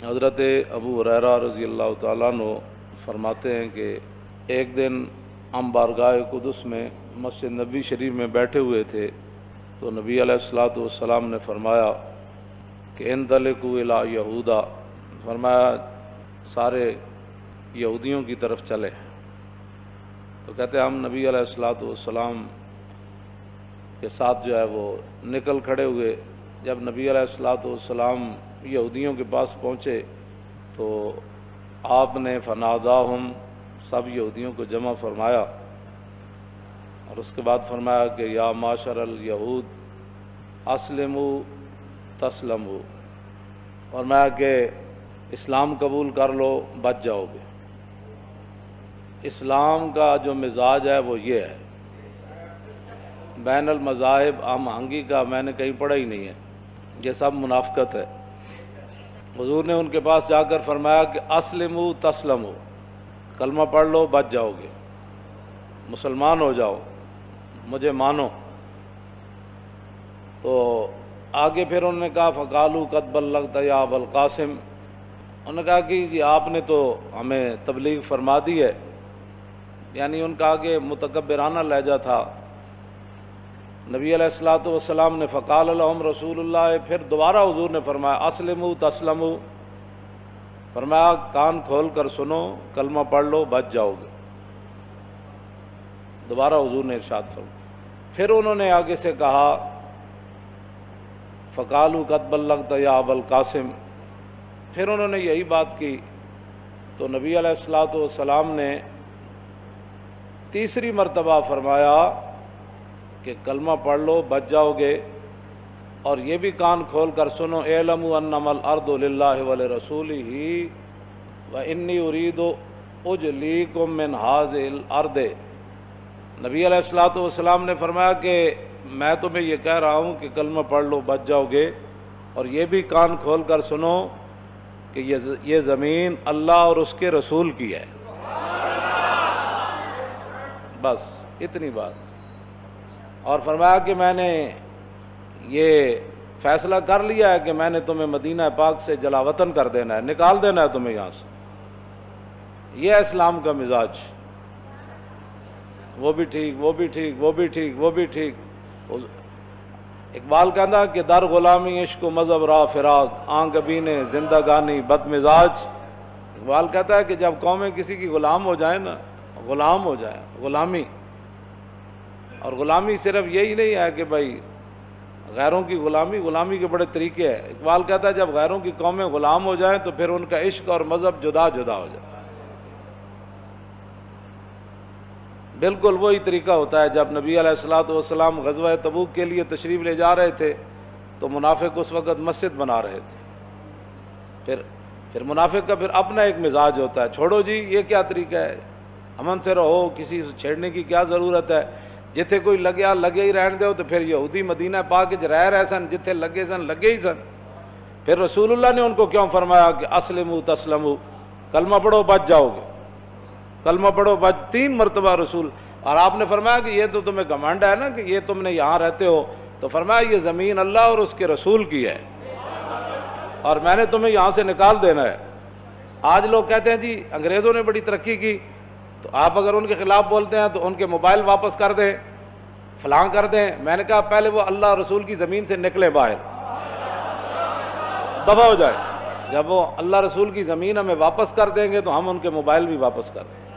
حضرت ابو ہریرہ رضی اللہ تعالیٰ عنہ فرماتے ہیں کہ ایک دن ہم بارگاہ قدس میں مسجد نبی شریف میں بیٹھے ہوئے تھے تو نبی علیہ الصلوۃ والسلام نے فرمایا کہ انطلقوا الی یہودا، فرمایا سارے یہودیوں کی طرف چلے۔ تو کہتے ہیں ہم نبی علیہ الصلوۃ والسلام کے ساتھ جو ہے وہ نکل کھڑے ہوئے۔ جب نبی علیہ الصلوۃ والسلام یہودیوں کے پاس پہنچے تو آپ نے فناداہم، سب یہودیوں کو جمع فرمایا اور اس کے بعد فرمایا کہ یا معاشر الیہود اسلموا تسلموا، فرمایا کہ اسلام قبول کر لو بچ جاؤ گے۔ اسلام کا جو مزاج ہے وہ یہ ہے، بین المذاہب ہم آہنگی کا میں نے کہیں پڑھا ہی نہیں ہے، یہ سب منافقت ہے۔ حضور نے ان کے پاس جا کر فرمایا کہ اسلموا تسلموا، کلمہ پڑھ لو بچ جاؤ گے، مسلمان ہو جاؤ، مجھے مانو۔ تو آگے پھر انہوں نے کہا فقالوا قد بلغت یا ابا القاسم، انہوں نے کہا کہ جی آپ نے تو ہمیں تبلیغ فرما دی ہے، یعنی ان کا آگے متکبرانہ لہجہ تھا۔ نبی علیہ الصلوۃ والسلام نے فقال لهم رسول اللہ، پھر دوبارہ حضور نے فرمایا اسلموا تسلموا، فرمایا کان کھول کر سنو، کلمہ پڑھ لو بچ جاؤ گے۔ دوبارہ حضور نے ارشاد فرمایا۔ پھر انہوں نے آگے سے کہا فقالوا قد بلغت یا ابا القاسم، پھر انہوں نے یہی بات کی تو نبی علیہ الصلوۃ والسلام نے تیسری مرتبہ فرمایا کہ کلمہ پڑھ لو بچ جاؤ گے، اور یہ بھی کان کھول کر سنو اعلموا انما الارض للہ ولرسولہ وانی ارید اجلیکم من ہذہ الارض۔ نبی علیہ الصلوۃ والسلام نے فرمایا کہ میں تمہیں یہ کہہ رہا ہوں کہ کلمہ پڑھ لو بچ جاؤ گے، اور یہ بھی کان کھول کر سنو کہ یہ زمین اللہ اور اس کے رسول کی ہے۔ بس اتنی بات۔ اور فرمایا کہ میں نے یہ فیصلہ کر لیا ہے کہ میں نے تمہیں مدینہ پاک سے جلا وطن کر دینا ہے، نکال دینا ہے تمہیں یہاں سے۔ یہ ہے اسلام کا مزاج، وہ بھی ٹھیک وہ بھی ٹھیک وہ بھی ٹھیک وہ بھی ٹھیک۔ اقبال کہتا کہ در غلامی عشق و مذہب را فراق، آنکھ بین زندگانی بد مزاج۔ اقبال کہتا ہے کہ جب قومیں کسی کی غلام ہو جائیں نا، غلام ہو جائیں، غلامی، اور غلامی صرف یہی نہیں ہے کہ بھائی غیروں کی غلامی کے بڑے طریقے ہیں۔ اقبال کہتا ہے جب غیروں کی قومیں غلام ہو جائیں تو پھر ان کا عشق اور مذہب جدا جدا ہو جائے۔ بالکل وہی طریقہ ہوتا ہے جب نبی علیہ الصلوۃ والسلام غزوہ تبوک کے لیے تشریف لے جا رہے تھے تو منافق اس وقت مسجد بنا رہے تھے۔ پھر منافق کا پھر اپنا ایک مزاج ہوتا ہے، چھوڑو جی یہ کیا طریقہ ہے، امن سے رہو، کسی سے چھیڑنے کی کیا ضرورت ہے، جتھے کوئی لگیا لگے ہی رہن دو۔ تو پھر یہودی مدینہ پاک رہ رہے سن، جتھے لگے سن لگے ہی سن۔ پھر رسول اللہ نے ان کو کیوں فرمایا کہ اسلموا تسلموا، کلمہ پڑھو بچ جاؤ گے، کلمہ پڑھو بچ، 3 مرتبہ رسول۔ اور آپ نے فرمایا کہ یہ تو تمہیں گھمنڈ ہے نا کہ یہ تم نے یہاں رہتے ہو، تو فرمایا یہ زمین اللہ اور اس کے رسول کی ہے اور میں نے تمہیں یہاں سے نکال دینا ہے۔ آج لوگ کہتے ہیں جی انگریزوں نے بڑی ترقی کی، تو آپ اگر ان کے خلاف بولتے ہیں تو ان کے موبائل واپس کر دیں، فلاں کر دیں۔ میں نے کہا پہلے وہ اللہ رسول کی زمین سے نکلے باہر، دفع ہو جائے۔ جب وہ اللہ رسول کی زمین ہمیں واپس کر دیں گے تو ہم ان کے موبائل بھی واپس کر دیں گے۔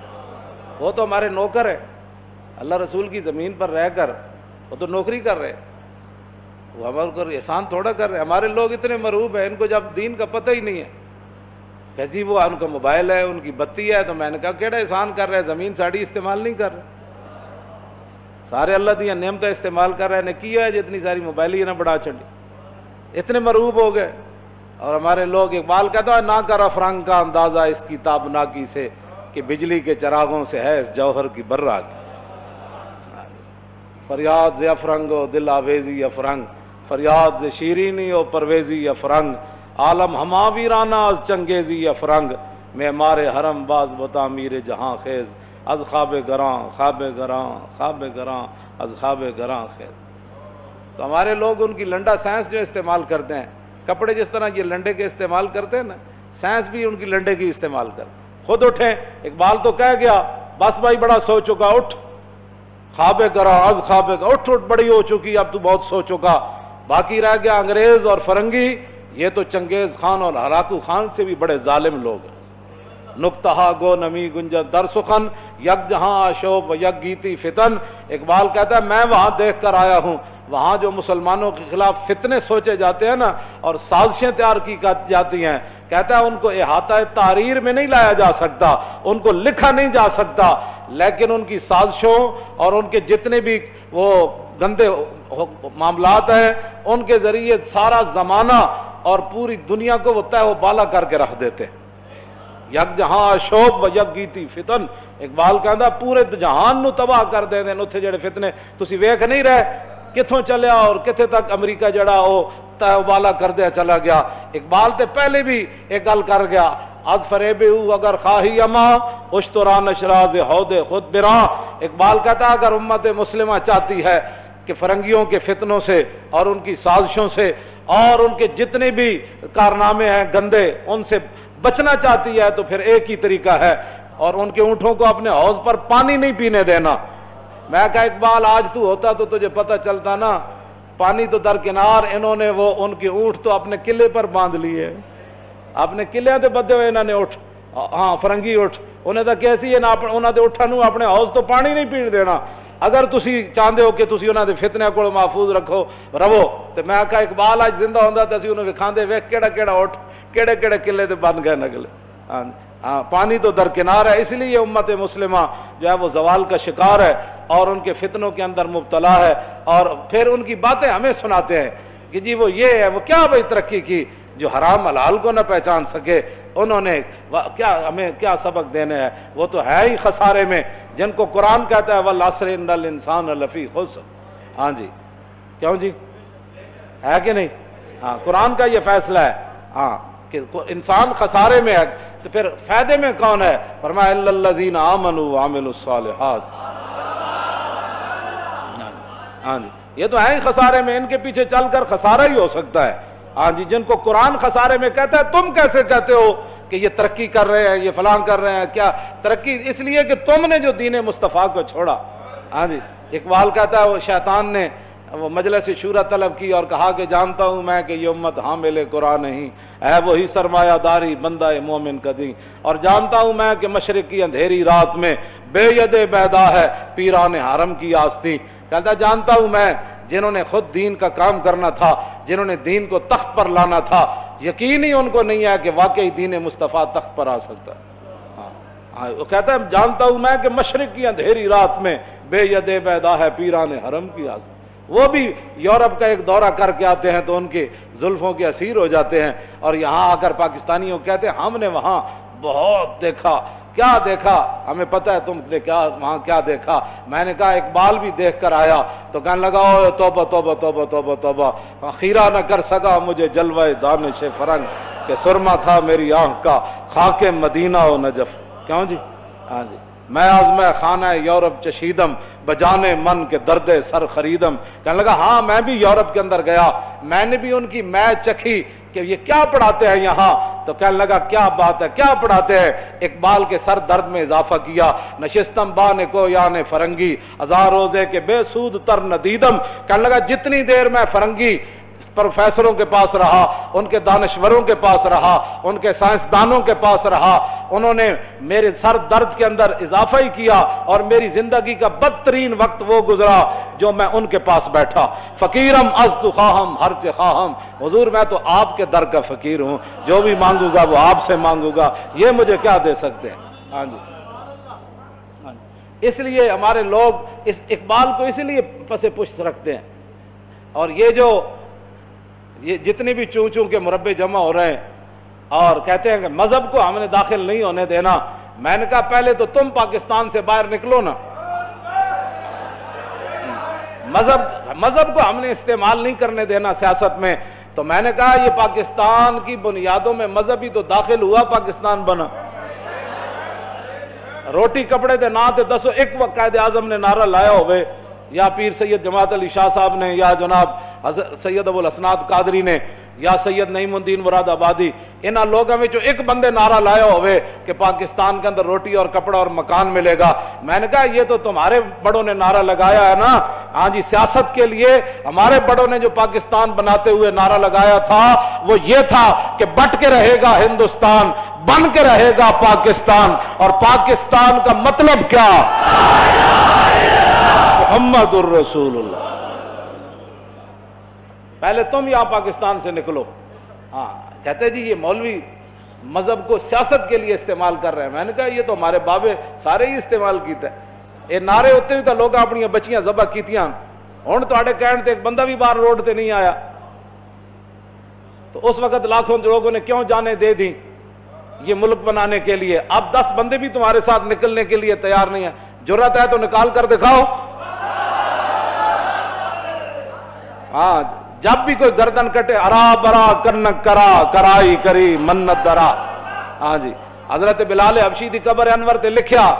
وہ تو ہمارے نوکر ہیں، اللہ رسول کی زمین پر رہ کر وہ تو نوکری کر رہے، وہ ہمارے اوپر احسان تھوڑا کر رہے۔ ہمارے لوگ اتنے مرعوب ہیں، ان کو جب دین کا پتہ ہی نہیں ہے کہ جی وہ ان کا موبائل ہے، ان کی بتی ہے، تو میں نے کہا کیڑا احسان کر رہے، زمین ساڑی استعمال نہیں کر رہے، سارے اللہ دیا نعمتیں استعمال کر رہے ہیں، کیا ہے جتنی ساری موبائل ہی نہ بڑھا چھڑی، اتنے مرعوب ہو گئے۔ اور ہمارے لوگ، اقبال کہتا ہے نہ کر افرنگ کا اندازہ اس کی تابناکی سے کہ بجلی کے چراغوں سے ہے اس جوہر کی برا کی۔ فریاد ز افرنگ و دل آویزی افرنگ، فریاد ز شیرینی و پرویزی افرنگ، عالم ہما ویرانہ از چنگیزی افرنگ، معمار حرم باز بتا میر جہاں خیز، از خواب گراں خواب گراں خواب گراں از خواب گراں خیز۔ تو ہمارے لوگ ان کی لنڈا سائنس جو استعمال کرتے ہیں، کپڑے جس طرح یہ لنڈے کے استعمال کرتے ہیں نا، سائنس بھی ان کی لنڈے کی استعمال کر. خود اٹھیں. اقبال تو کہہ گیا بس بھائی بڑا سو چکا, اٹھ خوابے کرا از خوابے کا, اٹھ اٹھ بڑی ہو چکی, اب تو بہت سو چکا. باقی رہ گیا انگریز اور فرنگی, یہ تو چنگیز خان اور ہلاکو خان سے بھی بڑے ظالم لوگ ہیں. نکتہا گو نمی گنجد در سخن یک جہاں آشوب و یک گیتی فتن. اقبال کہتا ہے میں وہاں دیکھ کر آیا ہوں, وہاں جو مسلمانوں کے خلاف فتنے سوچے جاتے ہیں نا اور سازشیں تیار کی جاتی ہیں, کہتا ہے ان کو احاطہ تحریر میں نہیں لایا جا سکتا, ان کو لکھا نہیں جا سکتا, لیکن ان کی سازشوں اور ان کے جتنے بھی وہ گندے معاملات ہیں ان کے ذریعے سارا زمانہ اور پوری دنیا کو وہ تہ و بالا کر کے رکھ دیتے. یک جہاں شوب و یک گیتی فتن. اقبال کہندا پورے جہان نو تباہ کر دے دین اتھے جڑے فتنے تسی ویکھ نہیں رہے کتھوں چلیا اور کتھے تک امریکہ جڑا وہ تہ و بالا کر دیا چلا گیا. اقبال تے پہلے بھی ایک گل کر گیا, از فریب او اگر خواہی اما اشترا نشراز حود خود برا. اقبال کہتا اگر امت مسلمہ چاہتی ہے کہ فرنگیوں کے فتنوں سے اور ان کی سازشوں سے اور ان کے جتنے بھی کارنامے ہیں گندے ان سے بچنا چاہتی ہے تو پھر ایک ہی طریقہ ہے, اور ان کے اونٹوں کو اپنے حوض پر پانی نہیں پینے دینا. میں کہا اقبال آج تو ہوتا تو تجھے پتہ چلتا نا, پانی تو درکنار, انہوں نے وہ ان کے اونٹ تو اپنے قلعے پر باندھ لیے, اپنے قلعے تے بدے ہوئے انہوں نے اٹھ, ہاں فرنگی اٹھ, انہیں تو کیسی ہے نا انہوں نے اٹھا نو اپنے حوض تو پانی نہیں پین دینا. اگر تسی چاہتے ہو کہ تسی انہوں نے فتنے کو محفوظ رکھو رہو تو میں کہا اقبال آج زندہ ہوندہ تو اسی انہوں نے کھاندے ویکھ کیڑا کیڑا اٹھ کیڑے کیڑے قلعے تے بن گئے نگلے. ہاں پانی تو درکنار ہے, اس لیے امت مسلمہ جو ہے وہ زوال کا شکار ہے اور ان کے فتنوں کے اندر مبتلا ہے, اور پھر ان کی باتیں ہمیں سناتے ہیں کہ جی وہ یہ ہے وہ کیا بھائی ترقی کی جو حرام حلال کو نہ پہچان سکے, انہوں نے کیا ہمیں کیا سبق دینے ہیں, وہ تو ہے ہی خسارے میں, جن کو قرآن کہتا ہے والعصر ان الانسان لفی خسر. ہاں جی کیوں جی ہے کہ نہیں, ہاں قرآن کا یہ فیصلہ ہے ہاں کہ انسان خسارے میں ہے, تو پھر فائدے میں کون ہے؟ فرمایا الا الذین آمنوا وعملوا الصالحات. ہاں جی یہ تو ہے ہی خسارے میں, ان کے پیچھے چل کر خسارہ ہی ہو سکتا ہے. ہاں جی جن کو قرآن خسارے میں کہتا ہے, تم کیسے کہتے ہو کہ یہ ترقی کر رہے ہیں, یہ فلاں کر رہے ہیں؟ کیا ترقی اس لیے کہ تم نے جو دین مصطفیٰ کو چھوڑا. ہاں جی اقبال کہتا ہے وہ شیطان نے وہ مجلس شورا طلب کی اور کہا کہ جانتا ہوں میں کہ یہ امت حامل قرآن نہیں ہے, وہی سرمایہ داری بندہ مومن کا دین, اور جانتا ہوں میں کہ مشرق کی اندھیری رات میں بے ید بیدا ہے پیران حرم کی آستی. کہتا جانتا ہوں میں جنہوں نے خود دین کا کام کرنا تھا, جنہوں نے دین کو تخت پر لانا تھا, یقین ہی ان کو نہیں ہے کہ واقعی دین مصطفیٰ تخت پر آ سکتا ہے. وہ کہتا ہے جانتا ہوں میں کہ مشرق کی اندھیری رات میں بے ید بیدا ہے پیران حرم کی آستی. وہ بھی یورپ کا ایک دورہ کر کے آتے ہیں تو ان کے زلفوں کے اسیر ہو جاتے ہیں, اور یہاں آ کر پاکستانیوں کہتے ہیں ہم نے وہاں بہت دیکھا. کیا دیکھا؟ ہمیں پتہ ہے تم نے کیا وہاں کیا دیکھا. میں نے کہا اقبال بھی دیکھ کر آیا تو کہنے لگا او توبہ توبہ توبہ توبہ توبہ, خیرہ نہ کر سکا مجھے جلوہ دانش فرنگ کہ سرما تھا میری آنکھ کا خاک مدینہ و نجف. کیوں جی ہاں جی میں آزمہ خانہ یورپ چشیدم بجانے من کے درد سر خریدم. کہنے لگا ہاں میں بھی یورپ کے اندر گیا, میں نے بھی ان کی میچ چکھی کہ یہ کیا پڑھاتے ہیں یہاں. تو کہنے لگا کیا بات ہے کیا پڑھاتے ہیں؟ اقبال کے سر درد میں اضافہ کیا, نشستم بانے کو یانے فرنگی ہزار روزے کے بے سود تر ندیدم. کہنے لگا جتنی دیر میں فرنگی پروفیسروں کے پاس رہا, ان کے دانشوروں کے پاس رہا, ان کے سائنسدانوں کے پاس رہا, انہوں نے میرے سر درد کے اندر اضافہ ہی کیا, اور میری زندگی کا بدترین وقت وہ گزرا جو میں ان کے پاس بیٹھا. فقیرم از تو خواہم ہر چہ خواہم, حضور میں تو آپ کے در کا فقیر ہوں, جو بھی مانگوں گا وہ آپ سے مانگوں گا, یہ مجھے کیا دے سکتے ہیں. ہاں جی اس لیے ہمارے لوگ اس اقبال کو اسی لیے پس پشت رکھتے ہیں, اور یہ جتنے بھی چون چون کے مربع جمع ہو رہے ہیں اور کہتے ہیں کہ مذہب کو ہم نے داخل نہیں ہونے دینا. میں نے کہا پہلے تو تم پاکستان سے باہر نکلو نا, مذہب کو ہم نے استعمال نہیں کرنے دینا سیاست میں. تو میں نے کہا یہ پاکستان کی بنیادوں میں مذہب ہی تو داخل ہوا, پاکستان بنا. روٹی کپڑے دے نا تے دسو ایک وقت قائد اعظم نے نعرہ لایا ہوئے, یا پیر سید جماعت علی شاہ صاحب نے, یا جناب حضرت سید ابو الحسنات قادری نے, یا سید نعیم الدین مراد آبادی انہاں لوگوں میں جو ایک بندے نعرہ لایا ہوئے کہ پاکستان کے اندر روٹی اور کپڑا اور مکان ملے گا. میں نے کہا یہ تو تمہارے بڑوں نے نعرہ لگایا ہے نا. ہاں جی, سیاست کے لیے ہمارے بڑوں نے جو پاکستان بناتے ہوئے نعرہ لگایا تھا وہ یہ تھا کہ بٹ کے رہے گا ہندوستان, بن کے رہے گا پاکستان. اور پاکستان کا مطلب کیا؟ محمد الرسول اللہ. پہلے تم یہاں پاکستان سے نکلو. ہاں کہتے جی یہ مولوی مذہب کو سیاست کے لیے استعمال کر رہے ہیں. میں نے کہا یہ تو ہمارے بابے سارے ہی استعمال کیتے ہیں. یہ نعرے ہوتے ہوئے تو لوگ اپنی بچیاں ذبح کیتیاں. ہوں تو کہنے تے ایک بندہ بھی باہر روڈ تے نہیں آیا. تو اس وقت لاکھوں لوگوں نے کیوں جانیں دے دی یہ ملک بنانے کے لیے. اب 10 بندے بھی تمہارے ساتھ نکلنے کے لیے تیار نہیں ہیں. جرأت ہے تو نکال کر دکھاؤ. ہاں جب بھی کوئی گردن کٹے ارا برا کنک کرا کرائی کری منت درا. ہاں جی, حضرت بلال حبشی دی قبر انور تے لکھیا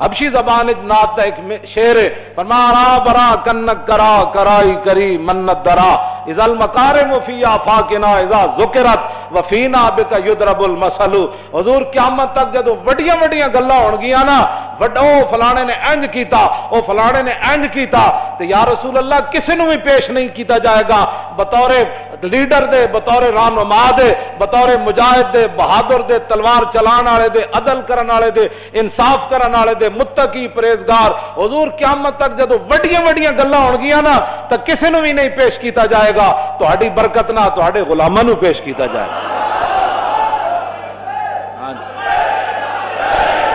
حبشی زبان نات ایک شعر فرما ارا برا کنک کرا کرائی کری منت درا اذا المکارم فی آفاقنا اذا ذکرت وفینا بک یضرب المثل. حضور قیامت تک جدو وڈیاں وڈیاں گلاں ہون گیاں نا, وڈو فلانے نے انج کیتا او فلانے نے انج کیتا, تے یا رسول اللہ کسی نو بھی پیش نہیں کیتا جائے گا بطور لیڈر دے, بطور رہنما دے, بطور مجاہد دے, بہادر دے, تلوار چلان والے دے, عدل کرن والے دے, انصاف کرن والے دے, متقی پرہیزگار. حضور قیامت تک جدو وڈیاں وڈیاں گلاں ہون گیاں نا تے کسی نو بھی نہیں پیش کیتا جائے گا, تہاڈی برکت نہ تہاڈے غلاماں نو پیش کیتا جائے گا.